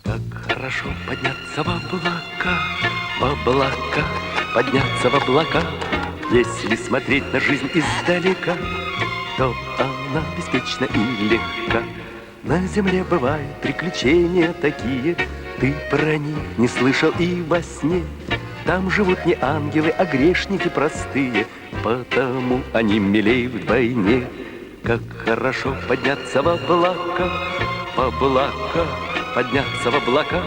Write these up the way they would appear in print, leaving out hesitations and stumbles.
Как хорошо подняться в облака, подняться в облака. Если смотреть на жизнь издалека, то она беспечна и легка. На земле бывают приключения такие, ты про них не слышал и во сне. Там живут не ангелы, а грешники простые, потому они милей вдвойне. Как хорошо подняться в облака, подняться в облака.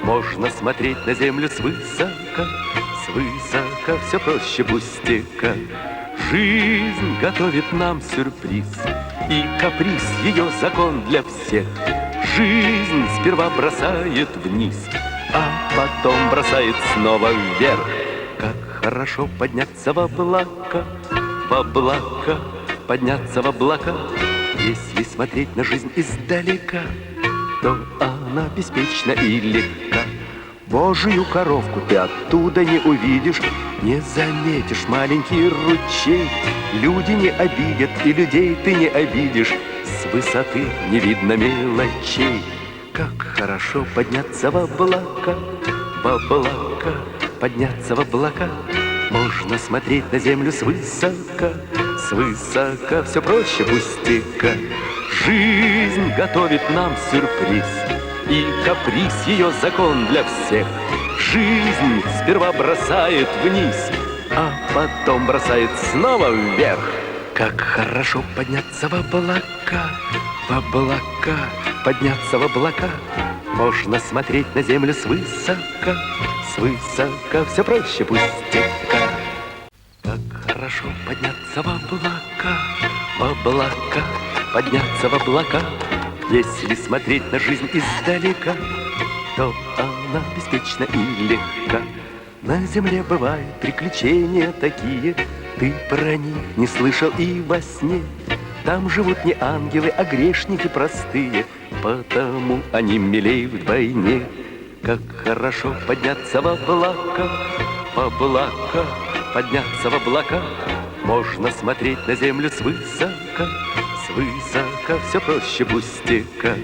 Можно смотреть на землю свысока, свысока все проще пустяка. Жизнь готовит нам сюрприз, и каприз ее закон для всех. Жизнь сперва бросает вниз, а потом бросает снова вверх. Как хорошо подняться в облака, подняться в облака. Если смотреть на жизнь издалека, то она беспечна и легка. Божию коровку ты оттуда не увидишь, не заметишь маленький ручей. Люди не обидят, и людей ты не обидишь, с высоты не видно мелочей. Как хорошо подняться в облака, подняться в облака. Можно смотреть на землю свысока, свысока все проще пустяка. Жизнь готовит нам сюрприз, и каприз ее закон для всех. Жизнь сперва бросает вниз, а потом бросает снова вверх. Как хорошо подняться в облака, подняться в облака. Можно смотреть на землю свысока, свысока все проще пустяка. Как хорошо подняться в облака, подняться в облака. Если смотреть на жизнь издалека, то она беспечна и легка. На земле бывают приключения такие, ты про них не слышал и во сне. Там живут не ангелы, а грешники простые, потому они милей вдвойне. Как хорошо подняться в облака, подняться в облака. Можно смотреть на землю свысока, свысока все проще пустяка.